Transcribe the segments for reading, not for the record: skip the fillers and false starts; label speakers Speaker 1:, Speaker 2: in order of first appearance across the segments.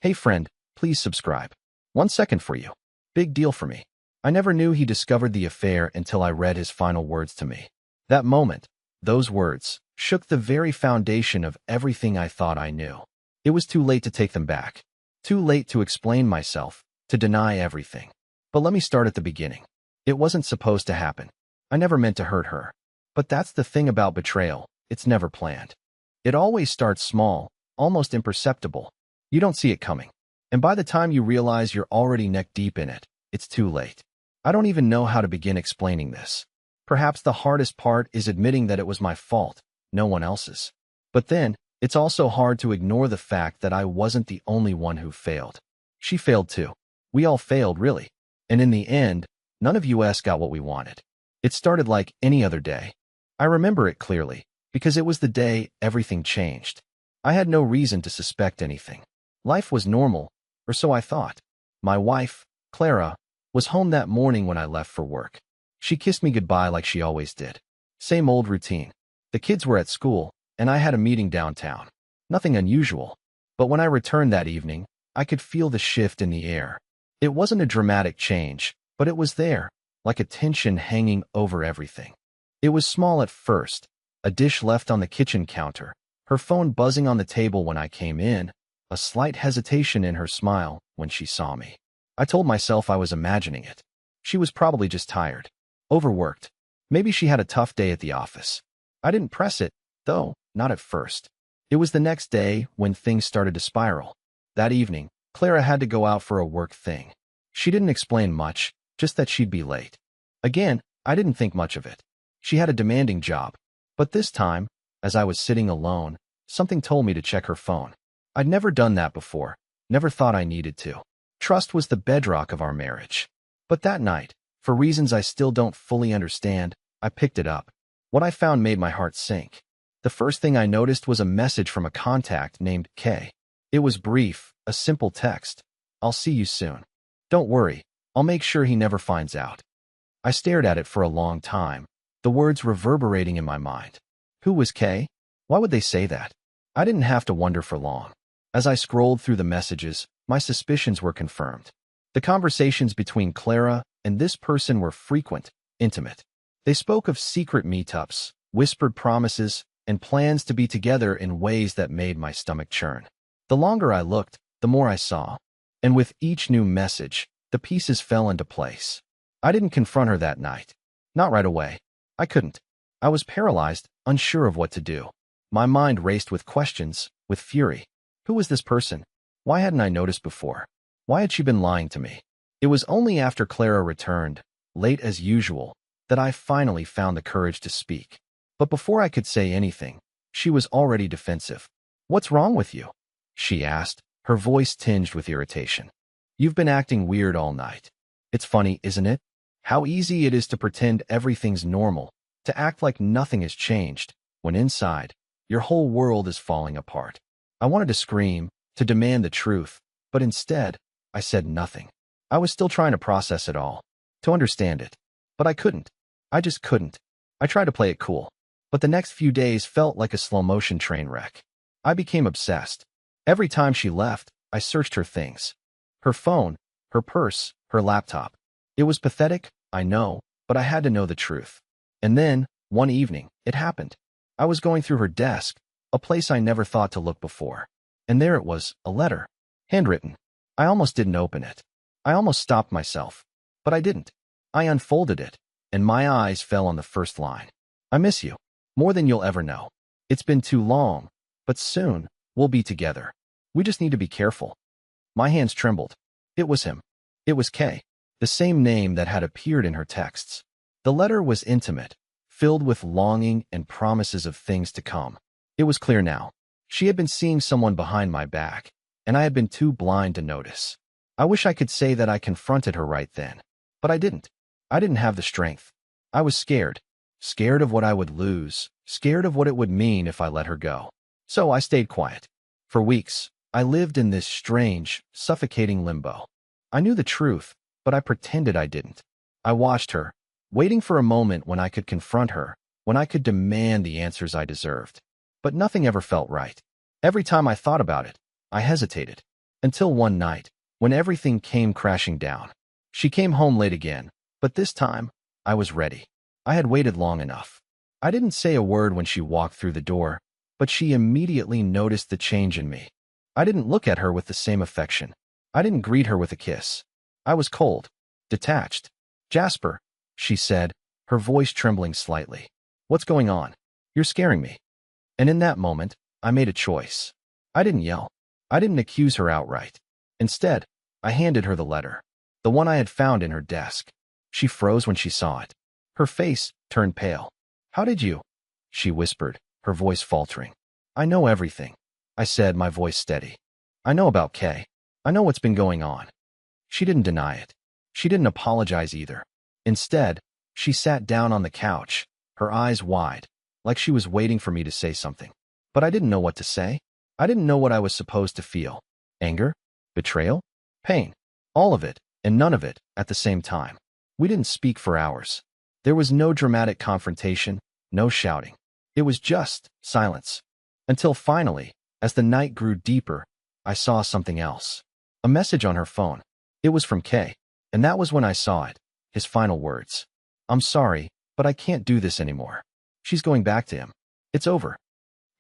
Speaker 1: Hey friend, please subscribe. 1 second for you. Big deal for me. I never knew he discovered the affair until I read his final words to me. That moment, those words, shook the very foundation of everything I thought I knew. It was too late to take them back. Too late to explain myself, to deny everything. But let me start at the beginning. It wasn't supposed to happen. I never meant to hurt her. But that's the thing about betrayal, it's never planned. It always starts small, almost imperceptible. You don't see it coming. And by the time you realize you're already neck deep in it, it's too late. I don't even know how to begin explaining this. Perhaps the hardest part is admitting that it was my fault, no one else's. But then, it's also hard to ignore the fact that I wasn't the only one who failed. She failed too. We all failed, really. And in the end, none of us got what we wanted. It started like any other day. I remember it clearly, because it was the day everything changed. I had no reason to suspect anything. Life was normal, or so I thought. My wife, Clara, was home that morning when I left for work. She kissed me goodbye like she always did. Same old routine. The kids were at school, and I had a meeting downtown. Nothing unusual. But when I returned that evening, I could feel the shift in the air. It wasn't a dramatic change, but it was there, like a tension hanging over everything. It was small at first, a dish left on the kitchen counter, her phone buzzing on the table when I came in, a slight hesitation in her smile when she saw me. I told myself I was imagining it. She was probably just tired, overworked. Maybe she had a tough day at the office. I didn't press it, though, not at first. It was the next day when things started to spiral. That evening, Clara had to go out for a work thing. She didn't explain much, just that she'd be late. Again, I didn't think much of it. She had a demanding job. But this time, as I was sitting alone, something told me to check her phone. I'd never done that before, never thought I needed to. Trust was the bedrock of our marriage. But that night, for reasons I still don't fully understand, I picked it up. What I found made my heart sink. The first thing I noticed was a message from a contact named Kay. It was brief, a simple text. "I'll see you soon. Don't worry, I'll make sure he never finds out." I stared at it for a long time, the words reverberating in my mind. Who was Kay? Why would they say that? I didn't have to wonder for long. As I scrolled through the messages, my suspicions were confirmed. The conversations between Clara and this person were frequent, intimate. They spoke of secret meetups, whispered promises, and plans to be together in ways that made my stomach churn. The longer I looked, the more I saw. And with each new message, the pieces fell into place. I didn't confront her that night. Not right away. I couldn't. I was paralyzed, unsure of what to do. My mind raced with questions, with fury. Who was this person? Why hadn't I noticed before? Why had she been lying to me? It was only after Clara returned, late as usual, that I finally found the courage to speak. But before I could say anything, she was already defensive. "What's wrong with you?" she asked, her voice tinged with irritation. "You've been acting weird all night. It's funny, isn't it? How easy it is to pretend everything's normal, to act like nothing has changed, when inside, your whole world is falling apart." I wanted to scream, to demand the truth, but instead, I said nothing. I was still trying to process it all, to understand it. But I couldn't. I just couldn't. I tried to play it cool. But the next few days felt like a slow-motion train wreck. I became obsessed. Every time she left, I searched her things. Her phone, her purse, her laptop. It was pathetic, I know, but I had to know the truth. And then, one evening, it happened. I was going through her desk, a place I never thought to look before. And there it was, a letter. Handwritten. I almost didn't open it. I almost stopped myself. But I didn't. I unfolded it, and my eyes fell on the first line. "I miss you. More than you'll ever know. It's been too long, but soon, we'll be together. We just need to be careful." My hands trembled. It was him. It was Kay, the same name that had appeared in her texts. The letter was intimate, filled with longing and promises of things to come. It was clear now. She had been seeing someone behind my back, and I had been too blind to notice. I wish I could say that I confronted her right then, but I didn't. I didn't have the strength. I was scared. Scared of what I would lose, scared of what it would mean if I let her go. So I stayed quiet. For weeks, I lived in this strange, suffocating limbo. I knew the truth, but I pretended I didn't. I watched her, waiting for a moment when I could confront her, when I could demand the answers I deserved. But nothing ever felt right. Every time I thought about it, I hesitated. Until one night, when everything came crashing down. She came home late again, but this time, I was ready. I had waited long enough. I didn't say a word when she walked through the door, but she immediately noticed the change in me. I didn't look at her with the same affection. I didn't greet her with a kiss. I was cold, detached. "Jasper," she said, her voice trembling slightly. "What's going on? You're scaring me." And in that moment, I made a choice. I didn't yell. I didn't accuse her outright. Instead, I handed her the letter, the one I had found in her desk. She froze when she saw it. Her face turned pale. "How did you?" she whispered, her voice faltering. "I know everything," I said, my voice steady. "I know about Kay. I know what's been going on." She didn't deny it. She didn't apologize either. Instead, she sat down on the couch, her eyes wide, like she was waiting for me to say something. But I didn't know what to say. I didn't know what I was supposed to feel. Anger? Betrayal? Pain? All of it, and none of it, at the same time. We didn't speak for hours. There was no dramatic confrontation, no shouting. It was just silence. Until finally, as the night grew deeper, I saw something else. A message on her phone. It was from Kay, and that was when I saw it, his final words. "I'm sorry, but I can't do this anymore." She's going back to him. It's over.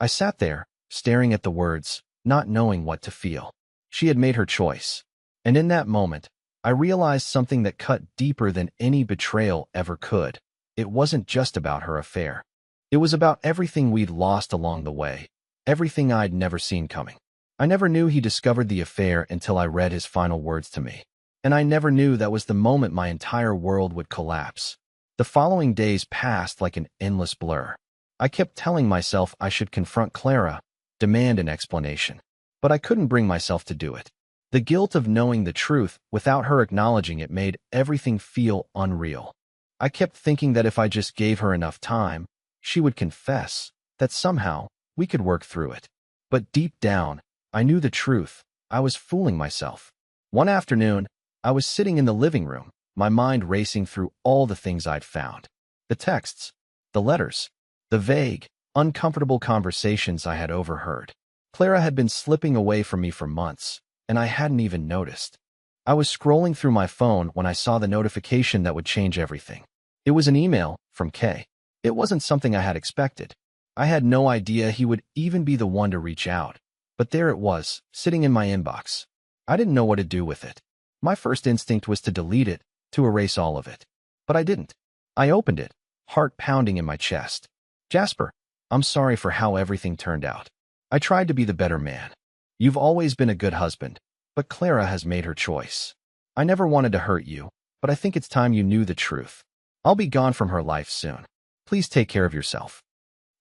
Speaker 1: I sat there, staring at the words, not knowing what to feel. She had made her choice. And in that moment, I realized something that cut deeper than any betrayal ever could. It wasn't just about her affair. It was about everything we'd lost along the way, everything I'd never seen coming. I never knew he discovered the affair until I read his final words to me. And I never knew that was the moment my entire world would collapse. The following days passed like an endless blur. I kept telling myself I should confront Clara, demand an explanation. But I couldn't bring myself to do it. The guilt of knowing the truth without her acknowledging it made everything feel unreal. I kept thinking that if I just gave her enough time, she would confess, that somehow we could work through it. But deep down, I knew the truth. I was fooling myself. One afternoon, I was sitting in the living room, my mind racing through all the things I'd found. The texts, the letters, the vague, uncomfortable conversations I had overheard. Clara had been slipping away from me for months, and I hadn't even noticed. I was scrolling through my phone when I saw the notification that would change everything. It was an email from Kay. It wasn't something I had expected. I had no idea he would even be the one to reach out. But there it was, sitting in my inbox. I didn't know what to do with it. My first instinct was to delete it, to erase all of it. But I didn't. I opened it, heart pounding in my chest. "Jasper, I'm sorry for how everything turned out. I tried to be the better man. You've always been a good husband, but Clara has made her choice. I never wanted to hurt you, but I think it's time you knew the truth. I'll be gone from her life soon. Please take care of yourself."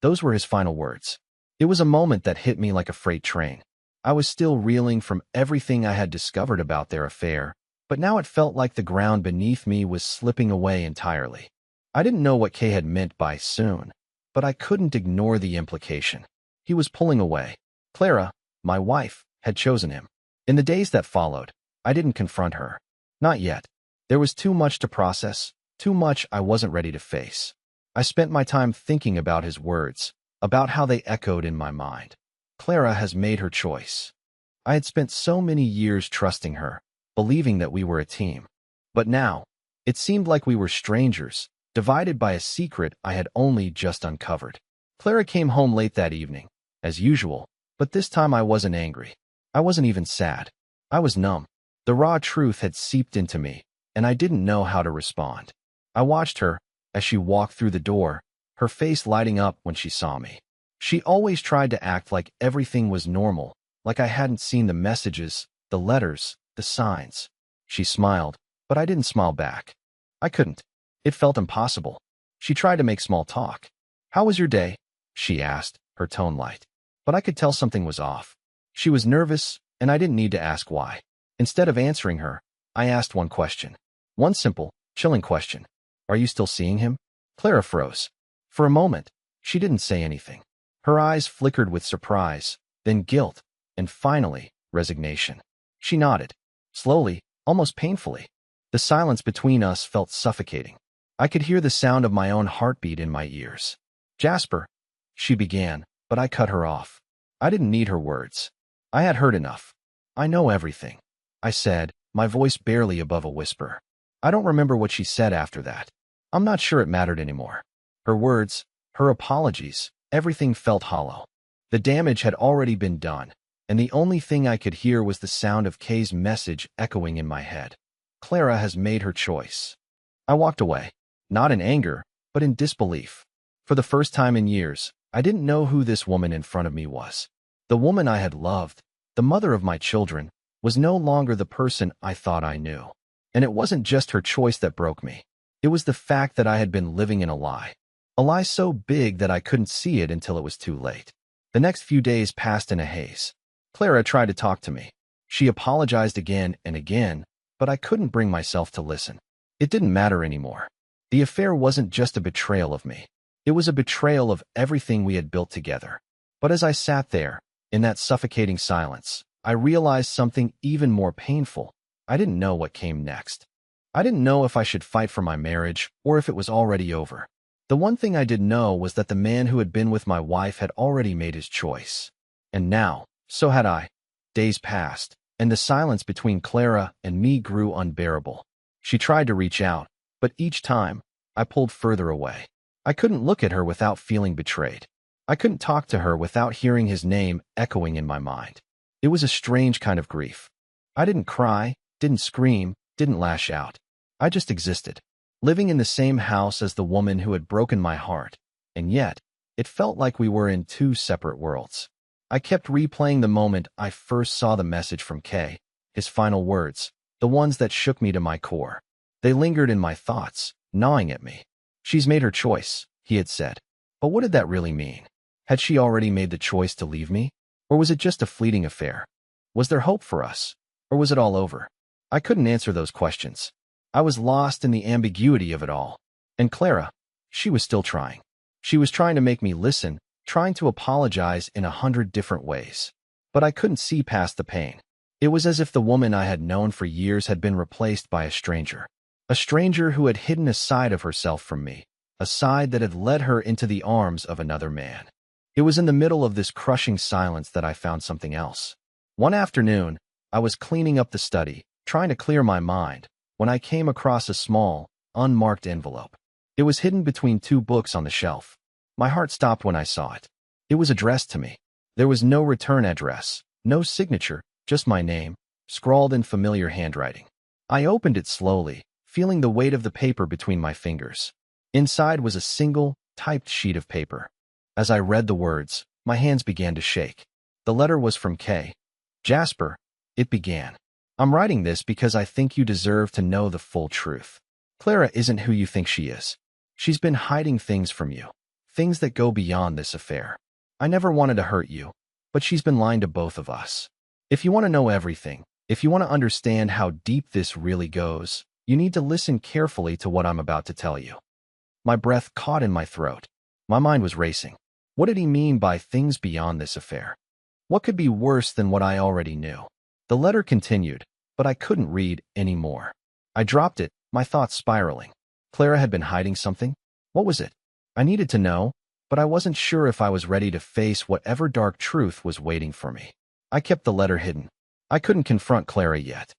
Speaker 1: Those were his final words. It was a moment that hit me like a freight train. I was still reeling from everything I had discovered about their affair, but now it felt like the ground beneath me was slipping away entirely. I didn't know what Kay had meant by soon, but I couldn't ignore the implication. He was pulling away. Clara, my wife, had chosen him. In the days that followed, I didn't confront her. Not yet. There was too much to process, too much I wasn't ready to face. I spent my time thinking about his words, about how they echoed in my mind. Clara has made her choice. I had spent so many years trusting her, believing that we were a team. But now, it seemed like we were strangers, divided by a secret I had only just uncovered. Clara came home late that evening, as usual, but this time I wasn't angry. I wasn't even sad. I was numb. The raw truth had seeped into me, and I didn't know how to respond. I watched her as she walked through the door, her face lighting up when she saw me. She always tried to act like everything was normal, like I hadn't seen the messages, the letters, the signs. She smiled, but I didn't smile back. I couldn't. It felt impossible. She tried to make small talk. "How was your day?" she asked, her tone light. But I could tell something was off. She was nervous, and I didn't need to ask why. Instead of answering her, I asked one question. One simple, chilling question. "Are you still seeing him?" Clara froze. For a moment, she didn't say anything. Her eyes flickered with surprise, then guilt, and finally, resignation. She nodded, slowly, almost painfully. The silence between us felt suffocating. I could hear the sound of my own heartbeat in my ears. "Jasper," she began, but I cut her off. I didn't need her words. I had heard enough. I know everything, I said, my voice barely above a whisper. I don't remember what she said after that. I'm not sure it mattered anymore. Her words, her apologies, everything felt hollow. The damage had already been done, and the only thing I could hear was the sound of Kay's message echoing in my head. Clara has made her choice. I walked away, not in anger, but in disbelief. For the first time in years, I didn't know who this woman in front of me was. The woman I had loved, the mother of my children, was no longer the person I thought I knew. And it wasn't just her choice that broke me. It was the fact that I had been living in a lie. A lie so big that I couldn't see it until it was too late. The next few days passed in a haze. Clara tried to talk to me. She apologized again and again, but I couldn't bring myself to listen. It didn't matter anymore. The affair wasn't just a betrayal of me. It was a betrayal of everything we had built together. But as I sat there, in that suffocating silence, I realized something even more painful. I didn't know what came next. I didn't know if I should fight for my marriage or if it was already over. The one thing I did know was that the man who had been with my wife had already made his choice. And now, so had I. Days passed, and the silence between Clara and me grew unbearable. She tried to reach out, but each time, I pulled further away. I couldn't look at her without feeling betrayed. I couldn't talk to her without hearing his name echoing in my mind. It was a strange kind of grief. I didn't cry, didn't scream, didn't lash out. I just existed, living in the same house as the woman who had broken my heart, and yet, it felt like we were in two separate worlds. I kept replaying the moment I first saw the message from Kay, his final words, the ones that shook me to my core. They lingered in my thoughts, gnawing at me. She's made her choice, he had said. But what did that really mean? Had she already made the choice to leave me? Or was it just a fleeting affair? Was there hope for us? Or was it all over? I couldn't answer those questions. I was lost in the ambiguity of it all. And Clara, she was still trying. She was trying to make me listen, trying to apologize in 100 different ways. But I couldn't see past the pain. It was as if the woman I had known for years had been replaced by a stranger. A stranger who had hidden a side of herself from me, a side that had led her into the arms of another man. It was in the middle of this crushing silence that I found something else. One afternoon, I was cleaning up the study, trying to clear my mind, when I came across a small, unmarked envelope. It was hidden between two books on the shelf. My heart stopped when I saw it. It was addressed to me. There was no return address, no signature, just my name, scrawled in familiar handwriting. I opened it slowly, feeling the weight of the paper between my fingers. Inside was a single, typed sheet of paper. As I read the words, my hands began to shake. The letter was from Kay. Jasper, it began. I'm writing this because I think you deserve to know the full truth. Clara isn't who you think she is. She's been hiding things from you, things that go beyond this affair. I never wanted to hurt you, but she's been lying to both of us. If you want to know everything, if you want to understand how deep this really goes, you need to listen carefully to what I'm about to tell you. My breath caught in my throat. My mind was racing. What did he mean by things beyond this affair? What could be worse than what I already knew? The letter continued, but I couldn't read any more. I dropped it, my thoughts spiraling. Clara had been hiding something? What was it? I needed to know, but I wasn't sure if I was ready to face whatever dark truth was waiting for me. I kept the letter hidden. I couldn't confront Clara yet.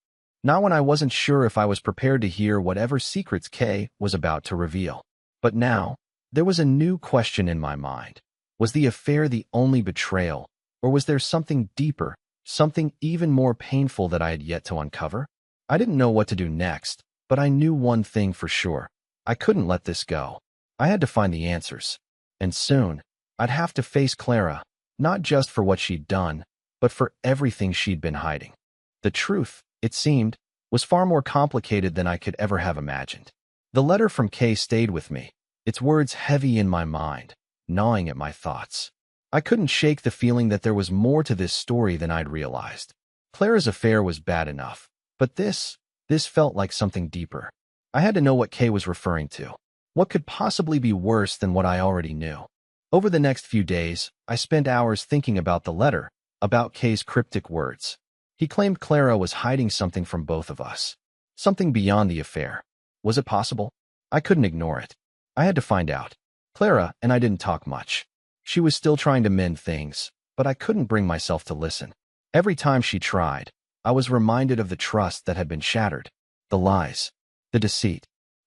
Speaker 1: Not when I wasn't sure if I was prepared to hear whatever secrets Kay was about to reveal. But now, there was a new question in my mind. Was the affair the only betrayal, or was there something deeper, something even more painful that I had yet to uncover? I didn't know what to do next, but I knew one thing for sure. I couldn't let this go. I had to find the answers. And soon, I'd have to face Clara, not just for what she'd done, but for everything she'd been hiding. The truth, it seemed, was far more complicated than I could ever have imagined. The letter from Kay stayed with me, its words heavy in my mind, gnawing at my thoughts. I couldn't shake the feeling that there was more to this story than I'd realized. Clara's affair was bad enough, but this felt like something deeper. I had to know what Kay was referring to. What could possibly be worse than what I already knew? Over the next few days, I spent hours thinking about the letter, about Kay's cryptic words. He claimed Clara was hiding something from both of us. Something beyond the affair. Was it possible? I couldn't ignore it. I had to find out. Clara and I didn't talk much. She was still trying to mend things, but I couldn't bring myself to listen. Every time she tried, I was reminded of the trust that had been shattered, the lies, the deceit.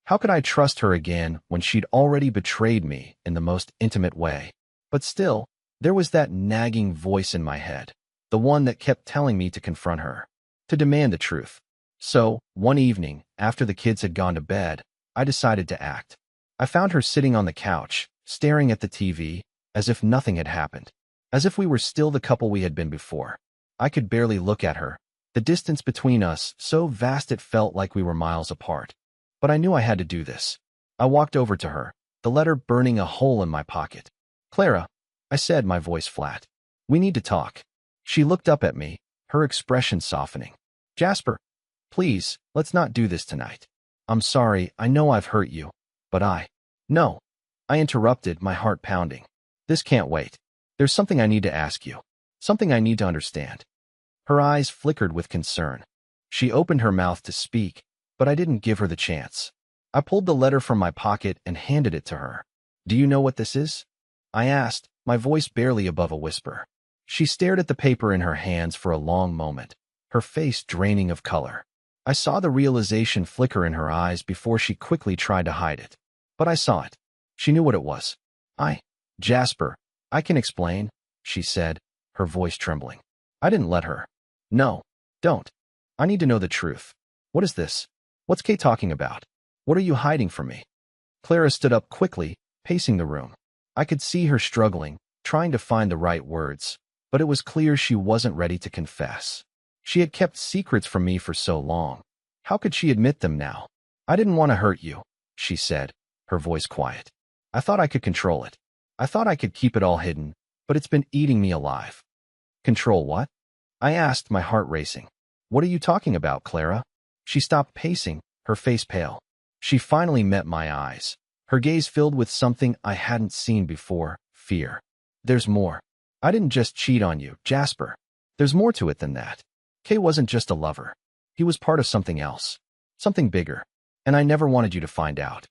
Speaker 1: How could I trust her again when she'd already betrayed me in the most intimate way? But still, there was that nagging voice in my head, the one that kept telling me to confront her, to demand the truth. So, one evening, after the kids had gone to bed, I decided to act. I found her sitting on the couch, staring at the TV, as if nothing had happened, as if we were still the couple we had been before. I could barely look at her, the distance between us so vast it felt like we were miles apart. But I knew I had to do this. I walked over to her, the letter burning a hole in my pocket. "Clara," I said, my voice flat. "We need to talk." She looked up at me, her expression softening. "Jasper, please, let's not do this tonight. I'm sorry, I know I've hurt you, but No, I interrupted, my heart pounding. "This can't wait. There's something I need to ask you. Something I need to understand." Her eyes flickered with concern. She opened her mouth to speak, but I didn't give her the chance. I pulled the letter from my pocket and handed it to her. "Do you know what this is?" I asked, my voice barely above a whisper. She stared at the paper in her hands for a long moment, her face draining of color. I saw the realization flicker in her eyes before she quickly tried to hide it. But I saw it. She knew what it was. Jasper, I can explain," she said, her voice trembling. I didn't let her. "No, don't. I need to know the truth. What is this? What's Kay talking about? What are you hiding from me?" Clara stood up quickly, pacing the room. I could see her struggling, trying to find the right words, but it was clear she wasn't ready to confess. She had kept secrets from me for so long. How could she admit them now? "I didn't want to hurt you," she said, her voice quiet. "I thought I could control it. I thought I could keep it all hidden, but it's been eating me alive." "Control what?" I asked, my heart racing. "What are you talking about, Clara?" She stopped pacing, her face pale. She finally met my eyes, her gaze filled with something I hadn't seen before, fear. "There's more. I didn't just cheat on you, Jasper. There's more to it than that. Kay wasn't just a lover. He was part of something else, something bigger, and I never wanted you to find out."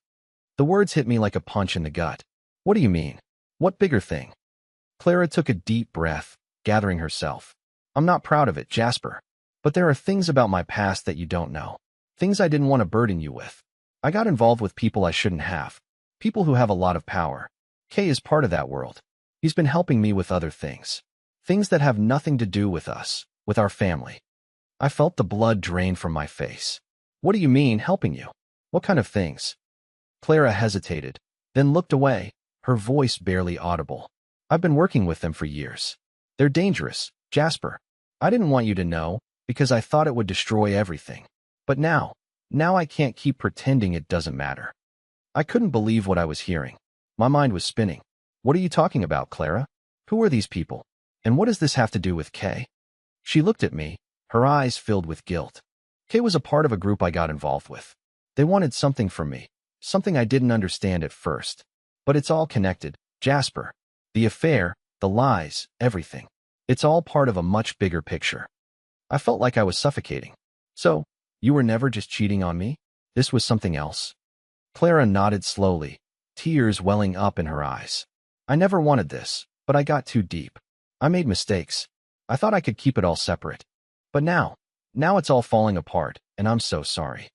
Speaker 1: The words hit me like a punch in the gut. "What do you mean? What bigger thing?" Clara took a deep breath, gathering herself. "I'm not proud of it, Jasper. But there are things about my past that you don't know. Things I didn't want to burden you with. I got involved with people I shouldn't have. People who have a lot of power. Kay is part of that world. He's been helping me with other things. Things that have nothing to do with us, with our family." I felt the blood drain from my face. "What do you mean, helping you? What kind of things?" Clara hesitated, then looked away, her voice barely audible. "I've been working with them for years. They're dangerous, Jasper. I didn't want you to know, because I thought it would destroy everything. But now I can't keep pretending it doesn't matter." I couldn't believe what I was hearing. My mind was spinning. "What are you talking about, Clara? Who are these people? And what does this have to do with Kay?" She looked at me, her eyes filled with guilt. "Kay was a part of a group I got involved with. They wanted something from me, something I didn't understand at first. But it's all connected, Jasper. The affair, the lies, everything. It's all part of a much bigger picture." I felt like I was suffocating. "So, you were never just cheating on me? This was something else?" Clara nodded slowly, tears welling up in her eyes. "I never wanted this, but I got too deep. I made mistakes. I thought I could keep it all separate. But now it's all falling apart, and I'm so sorry."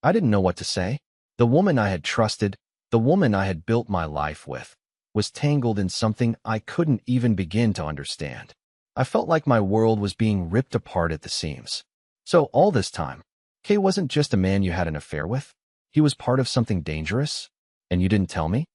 Speaker 1: I didn't know what to say. The woman I had trusted, the woman I had built my life with, was tangled in something I couldn't even begin to understand. I felt like my world was being ripped apart at the seams. "So all this time, Kay wasn't just a man you had an affair with? He was part of something dangerous? And you didn't tell me?"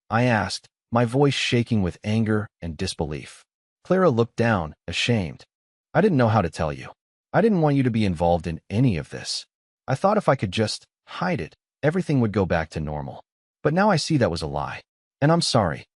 Speaker 1: I asked, my voice shaking with anger and disbelief. Clara looked down, ashamed. "I didn't know how to tell you. I didn't want you to be involved in any of this. I thought if I could just hide it, everything would go back to normal. But now I see that was a lie. And I'm sorry."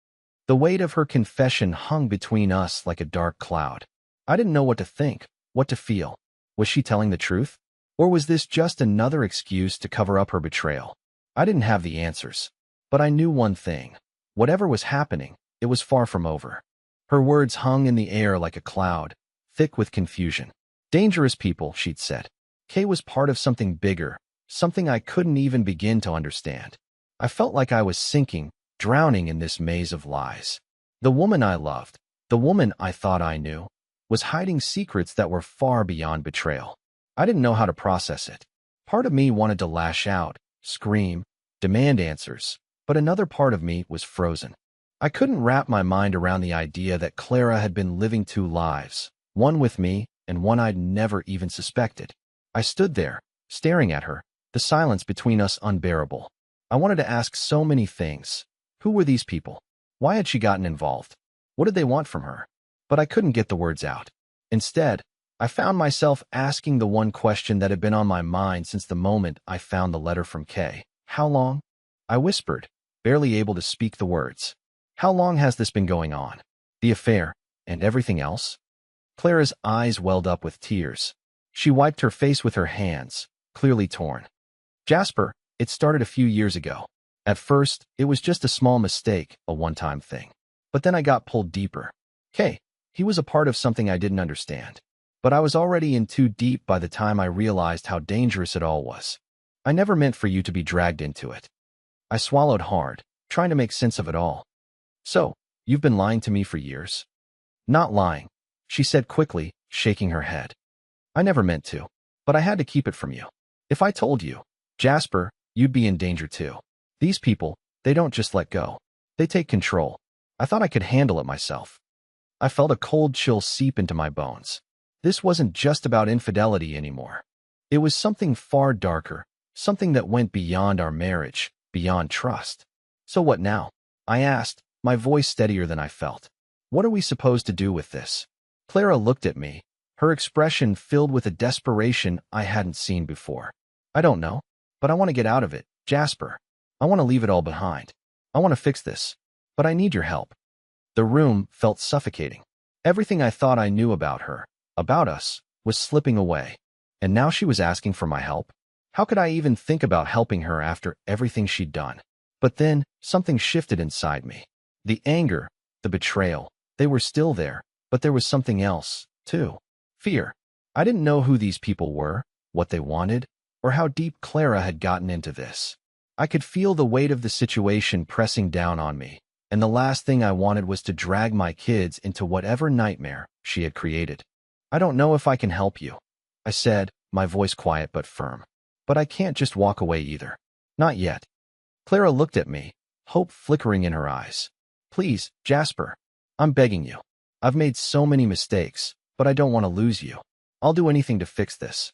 Speaker 1: The weight of her confession hung between us like a dark cloud. I didn't know what to think, what to feel. Was she telling the truth? Or was this just another excuse to cover up her betrayal? I didn't have the answers. But I knew one thing. Whatever was happening, it was far from over. Her words hung in the air like a cloud, thick with confusion. "Dangerous people," she'd said. Kay was part of something bigger, something I couldn't even begin to understand. I felt like I was sinking, drowning in this maze of lies. The woman I loved, the woman I thought I knew, was hiding secrets that were far beyond betrayal. I didn't know how to process it. Part of me wanted to lash out, scream, demand answers, but another part of me was frozen. I couldn't wrap my mind around the idea that Clara had been living two lives, one with me and one I'd never even suspected. I stood there, staring at her, the silence between us unbearable. I wanted to ask so many things. Who were these people? Why had she gotten involved? What did they want from her? But I couldn't get the words out. Instead, I found myself asking the one question that had been on my mind since the moment I found the letter from Kay. How long? I whispered, barely able to speak the words. How long has this been going on? The affair, and everything else? Clara's eyes welled up with tears. She wiped her face with her hands, clearly torn. Jasper, it started a few years ago. At first, it was just a small mistake, a one-time thing. But then I got pulled deeper. Kay, he was a part of something I didn't understand. But I was already in too deep by the time I realized how dangerous it all was. I never meant for you to be dragged into it. I swallowed hard, trying to make sense of it all. So, you've been lying to me for years? Not lying, she said quickly, shaking her head. I never meant to, but I had to keep it from you. If I told you, Jasper, you'd be in danger too. These people, they don't just let go. They take control. I thought I could handle it myself. I felt a cold chill seep into my bones. This wasn't just about infidelity anymore. It was something far darker, something that went beyond our marriage, beyond trust. So what now? I asked, my voice steadier than I felt. What are we supposed to do with this? Clara looked at me, her expression filled with a desperation I hadn't seen before. I don't know, but I want to get out of it, Jasper. I want to leave it all behind. I want to fix this, but I need your help. The room felt suffocating. Everything I thought I knew about her, about us, was slipping away. And now she was asking for my help? How could I even think about helping her after everything she'd done? But then, something shifted inside me. The anger, the betrayal, they were still there, but there was something else, too. Fear. I didn't know who these people were, what they wanted, or how deep Clara had gotten into this. I could feel the weight of the situation pressing down on me, and the last thing I wanted was to drag my kids into whatever nightmare she had created. I don't know if I can help you, I said, my voice quiet but firm. But I can't just walk away either. Not yet. Clara looked at me, hope flickering in her eyes. Please, Jasper, I'm begging you. I've made so many mistakes, but I don't want to lose you. I'll do anything to fix this.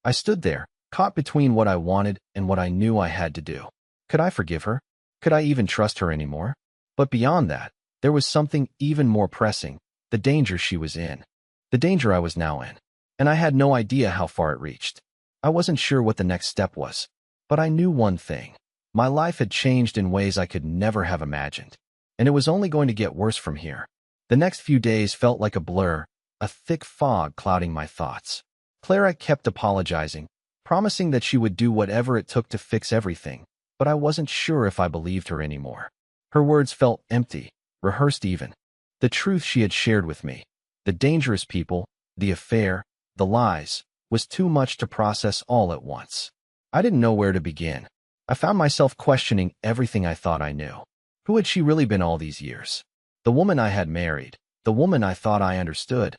Speaker 1: I stood there, caught between what I wanted and what I knew I had to do. Could I forgive her? Could I even trust her anymore? But beyond that, there was something even more pressing, the danger she was in. The danger I was now in. And I had no idea how far it reached. I wasn't sure what the next step was. But I knew one thing. My life had changed in ways I could never have imagined. And it was only going to get worse from here. The next few days felt like a blur, a thick fog clouding my thoughts. Clara kept apologizing, promising that she would do whatever it took to fix everything, but I wasn't sure if I believed her anymore. Her words felt empty, rehearsed even. The truth she had shared with me, the dangerous people, the affair, the lies, was too much to process all at once. I didn't know where to begin. I found myself questioning everything I thought I knew. Who had she really been all these years? The woman I had married, the woman I thought I understood.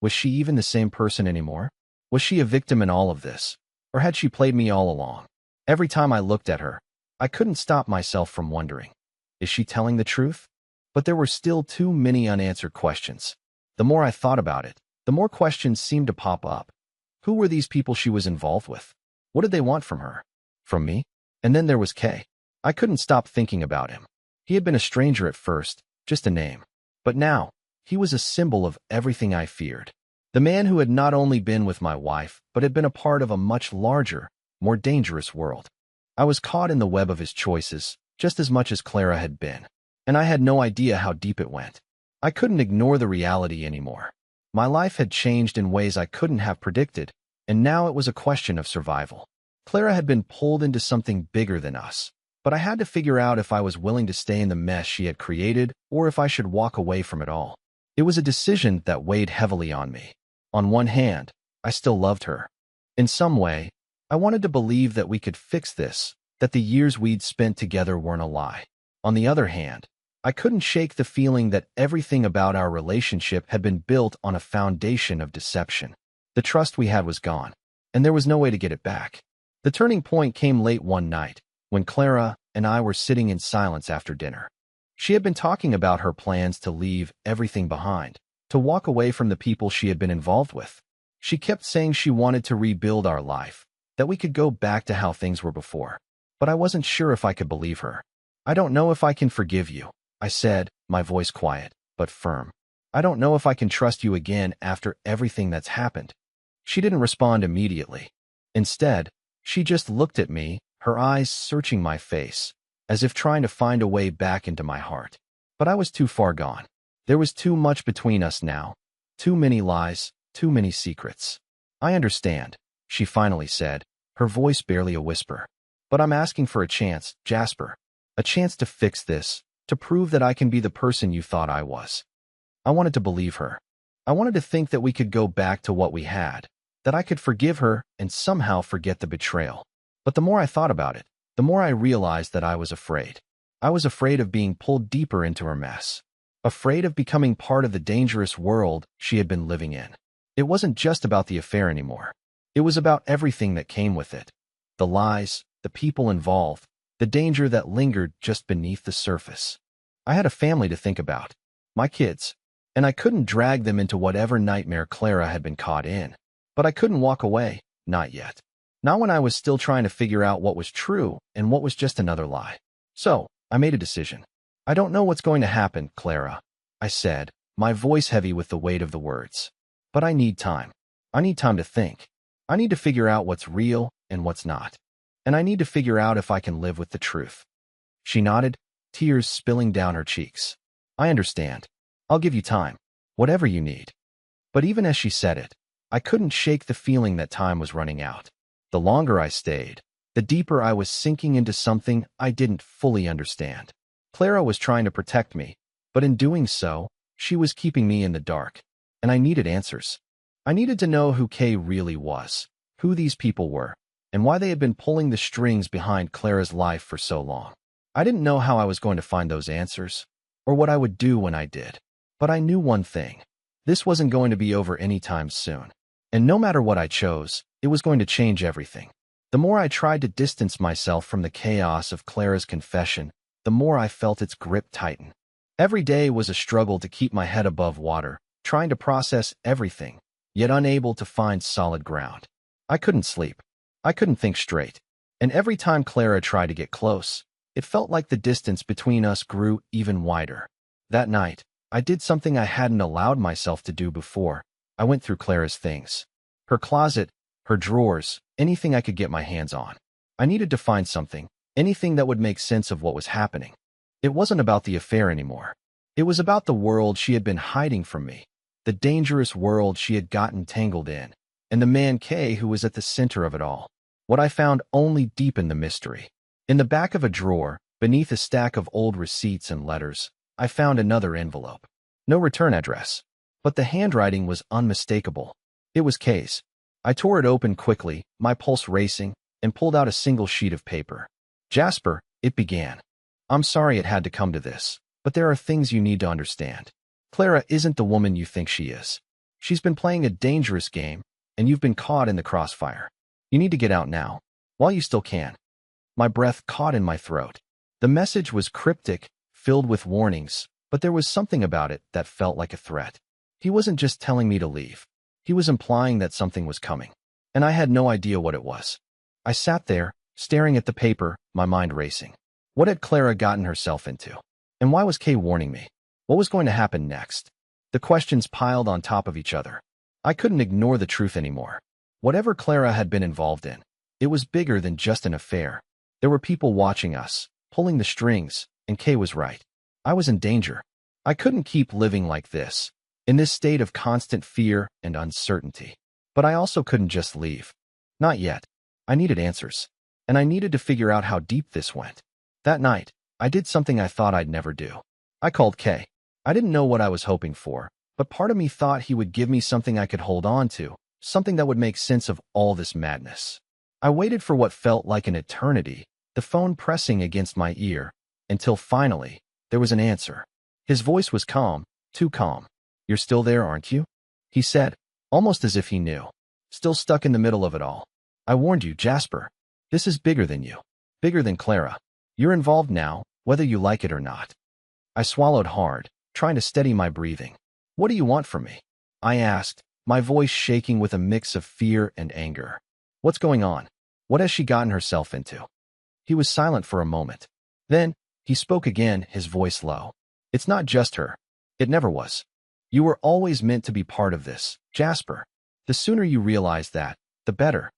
Speaker 1: Was she even the same person anymore? Was she a victim in all of this? Or had she played me all along? Every time I looked at her, I couldn't stop myself from wondering, is she telling the truth? But there were still too many unanswered questions. The more I thought about it, the more questions seemed to pop up. Who were these people she was involved with? What did they want from her? From me? And then there was Kay. I couldn't stop thinking about him. He had been a stranger at first, just a name. But now, he was a symbol of everything I feared. The man who had not only been with my wife, but had been a part of a much larger, more dangerous world. I was caught in the web of his choices, just as much as Clara had been. And I had no idea how deep it went. I couldn't ignore the reality anymore. My life had changed in ways I couldn't have predicted, and now it was a question of survival. Clara had been pulled into something bigger than us, but I had to figure out if I was willing to stay in the mess she had created or if I should walk away from it all. It was a decision that weighed heavily on me. On one hand, I still loved her. In some way, I wanted to believe that we could fix this, that the years we'd spent together weren't a lie. On the other hand, I couldn't shake the feeling that everything about our relationship had been built on a foundation of deception. The trust we had was gone, and there was no way to get it back. The turning point came late one night, when Clara and I were sitting in silence after dinner. She had been talking about her plans to leave everything behind, to walk away from the people she had been involved with. She kept saying she wanted to rebuild our life, that we could go back to how things were before. But I wasn't sure if I could believe her. "I don't know if I can forgive you," I said, my voice quiet, but firm. "I don't know if I can trust you again after everything that's happened." She didn't respond immediately. Instead, she just looked at me, her eyes searching my face, as if trying to find a way back into my heart. But I was too far gone. There was too much between us now. Too many lies, too many secrets. "I understand," she finally said, her voice barely a whisper. "But I'm asking for a chance, Jasper. A chance to fix this, to prove that I can be the person you thought I was." I wanted to believe her. I wanted to think that we could go back to what we had, that I could forgive her and somehow forget the betrayal. But the more I thought about it, the more I realized that I was afraid. I was afraid of being pulled deeper into her mess. Afraid of becoming part of the dangerous world she had been living in. It wasn't just about the affair anymore. It was about everything that came with it. The lies, the people involved, the danger that lingered just beneath the surface. I had a family to think about, my kids, and I couldn't drag them into whatever nightmare Clara had been caught in. But I couldn't walk away, not yet. Not when I was still trying to figure out what was true and what was just another lie. So, I made a decision. "I don't know what's going to happen, Clara," I said, my voice heavy with the weight of the words. "But I need time. I need time to think. I need to figure out what's real and what's not. And I need to figure out if I can live with the truth." She nodded, tears spilling down her cheeks. "I understand. I'll give you time. Whatever you need." But even as she said it, I couldn't shake the feeling that time was running out. The longer I stayed, the deeper I was sinking into something I didn't fully understand. Clara was trying to protect me, but in doing so, she was keeping me in the dark. And I needed answers. I needed to know who Kay really was, who these people were, and why they had been pulling the strings behind Clara's life for so long. I didn't know how I was going to find those answers, or what I would do when I did. But I knew one thing. This wasn't going to be over anytime soon. And no matter what I chose, it was going to change everything. The more I tried to distance myself from the chaos of Clara's confession, the more I felt its grip tighten. Every day was a struggle to keep my head above water, trying to process everything, yet unable to find solid ground. I couldn't sleep. I couldn't think straight. And every time Clara tried to get close, it felt like the distance between us grew even wider. That night, I did something I hadn't allowed myself to do before. I went through Clara's things. Her closet, her drawers, anything I could get my hands on. I needed to find something, anything that would make sense of what was happening. It wasn't about the affair anymore. It was about the world she had been hiding from me, the dangerous world she had gotten tangled in, and the man Kay who was at the center of it all. What I found only deepened the mystery. In the back of a drawer, beneath a stack of old receipts and letters, I found another envelope. No return address. But the handwriting was unmistakable. It was Kay's. I tore it open quickly, my pulse racing, and pulled out a single sheet of paper. "Jasper," it began. "I'm sorry it had to come to this, but there are things you need to understand. Clara isn't the woman you think she is. She's been playing a dangerous game, and you've been caught in the crossfire. You need to get out now, while you still can." My breath caught in my throat. The message was cryptic, filled with warnings, but there was something about it that felt like a threat. He wasn't just telling me to leave. He was implying that something was coming, and I had no idea what it was. I sat there, staring at the paper, my mind racing. What had Clara gotten herself into? And why was Kay warning me? What was going to happen next? The questions piled on top of each other. I couldn't ignore the truth anymore. Whatever Clara had been involved in, it was bigger than just an affair. There were people watching us, pulling the strings, and Kay was right. I was in danger. I couldn't keep living like this, in this state of constant fear and uncertainty. But I also couldn't just leave. Not yet. I needed answers. And I needed to figure out how deep this went. That night, I did something I thought I'd never do. I called Kay. I didn't know what I was hoping for, but part of me thought he would give me something I could hold on to, something that would make sense of all this madness. I waited for what felt like an eternity, the phone pressing against my ear, until finally, there was an answer. His voice was calm, too calm. "You're still there, aren't you?" he said, almost as if he knew. still stuck in the middle of it all. I warned you, Jasper. This is bigger than you. Bigger than Clara. You're involved now, whether you like it or not. I swallowed hard, trying to steady my breathing. What do you want from me? I asked, my voice shaking with a mix of fear and anger. What's going on? What has she gotten herself into? He was silent for a moment. Then, he spoke again, his voice low. It's not just her. It never was. You were always meant to be part of this, Jasper. The sooner you realize that, the better.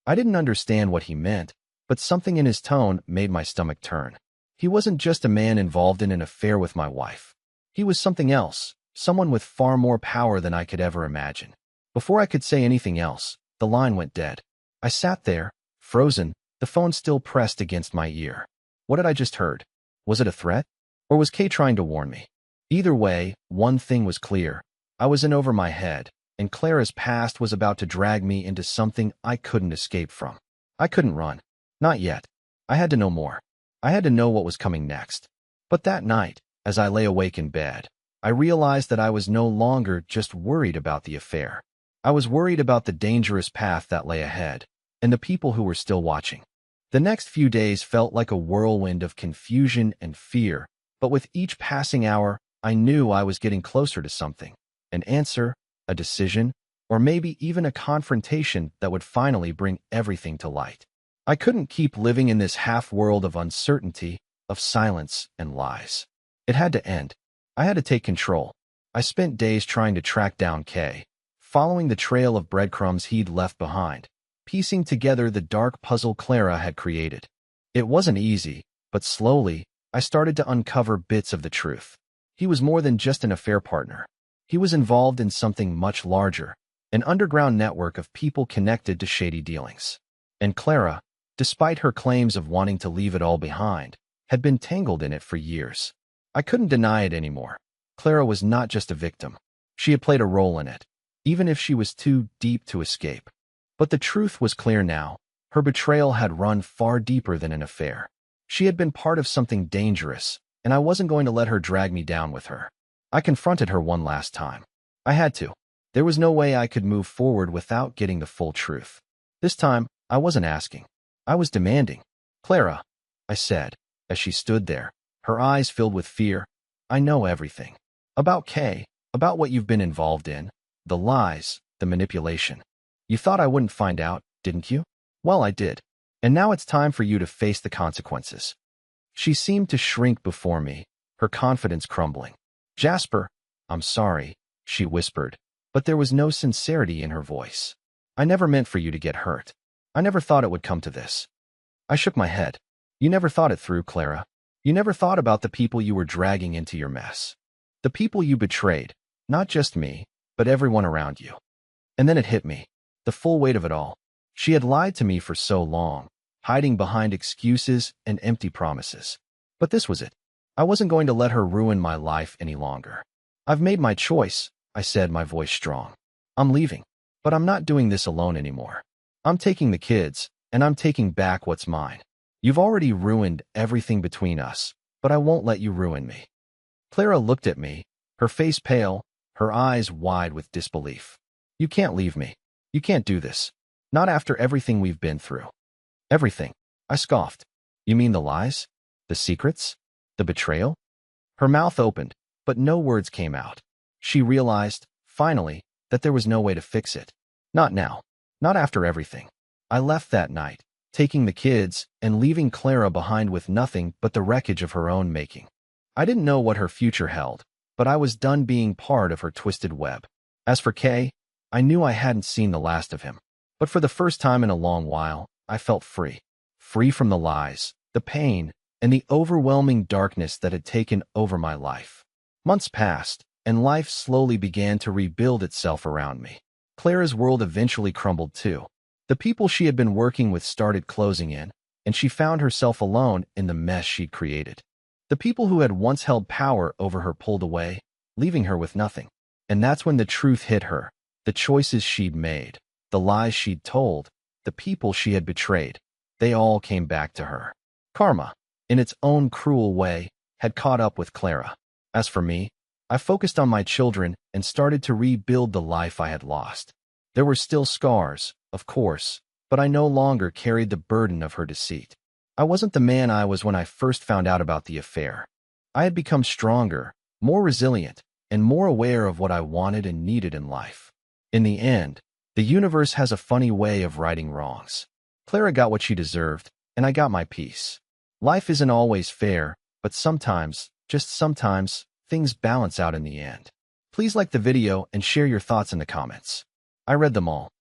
Speaker 1: I didn't understand what he meant, but something in his tone made my stomach turn. He wasn't just a man involved in an affair with my wife. He was something else, someone with far more power than I could ever imagine. Before I could say anything else, the line went dead. I sat there, frozen, the phone still pressed against my ear. What had I just heard? Was it a threat? Or was Kay trying to warn me? Either way, one thing was clear. I was in over my head, and Clara's past was about to drag me into something I couldn't escape from. I couldn't run. Not yet. I had to know more. I had to know what was coming next. But that night, as I lay awake in bed, I realized that I was no longer just worried about the affair. I was worried about the dangerous path that lay ahead, and the people who were still watching. The next few days felt like a whirlwind of confusion and fear, but with each passing hour, I knew I was getting closer to something. An answer, a decision, or maybe even a confrontation that would finally bring everything to light. I couldn't keep living in this half-world of uncertainty, of silence and lies. It had to end. I had to take control. I spent days trying to track down Kay, following the trail of breadcrumbs he'd left behind, piecing together the dark puzzle Clara had created. It wasn't easy, but slowly, I started to uncover bits of the truth. He was more than just an affair partner. He was involved in something much larger, an underground network of people connected to shady dealings. And Clara, despite her claims of wanting to leave it all behind, had been tangled in it for years. I couldn't deny it anymore. Clara was not just a victim. She had played a role in it, even if she was too deep to escape. But the truth was clear now. Her betrayal had run far deeper than an affair. She had been part of something dangerous, and I wasn't going to let her drag me down with her. I confronted her one last time. I had to. There was no way I could move forward without getting the full truth. This time, I wasn't asking. I was demanding. Clara, I said, as she stood there, her eyes filled with fear, I know everything. About Kay, about what you've been involved in, the lies, the manipulation. You thought I wouldn't find out, didn't you? Well, I did. And now it's time for you to face the consequences. She seemed to shrink before me, her confidence crumbling. Jasper, I'm sorry, she whispered, but there was no sincerity in her voice. I never meant for you to get hurt. I never thought it would come to this. I shook my head. You never thought it through, Clara. You never thought about the people you were dragging into your mess. The people you betrayed, not just me, but everyone around you. And then it hit me, the full weight of it all. She had lied to me for so long, hiding behind excuses and empty promises. But this was it. I wasn't going to let her ruin my life any longer. I've made my choice, I said, my voice strong. I'm leaving, but I'm not doing this alone anymore. I'm taking the kids, and I'm taking back what's mine. You've already ruined everything between us, but I won't let you ruin me. Clara looked at me, her face pale, her eyes wide with disbelief. You can't leave me. You can't do this. Not after everything we've been through. Everything. I scoffed. You mean the lies? The secrets? The betrayal? Her mouth opened, but no words came out. She realized, finally, that there was no way to fix it. Not now. Not after everything. I left that night, taking the kids and leaving Clara behind with nothing but the wreckage of her own making. I didn't know what her future held, but I was done being part of her twisted web. As for Kay, I knew I hadn't seen the last of him. But for the first time in a long while, I felt free. Free from the lies, the pain, and the overwhelming darkness that had taken over my life. Months passed, and life slowly began to rebuild itself around me. Clara's world eventually crumbled too. The people she had been working with started closing in, and she found herself alone in the mess she'd created. The people who had once held power over her pulled away, leaving her with nothing. And that's when the truth hit her, the choices she'd made, the lies she'd told, the people she had betrayed. They all came back to her. Karma, in its own cruel way, had caught up with Clara. As for me, I focused on my children and started to rebuild the life I had lost. There were still scars, of course, but I no longer carried the burden of her deceit. I wasn't the man I was when I first found out about the affair. I had become stronger, more resilient, and more aware of what I wanted and needed in life. In the end, the universe has a funny way of righting wrongs. Clara got what she deserved, and I got my peace. Life isn't always fair, but sometimes, just sometimes, things balance out in the end. Please like the video and share your thoughts in the comments. I read them all.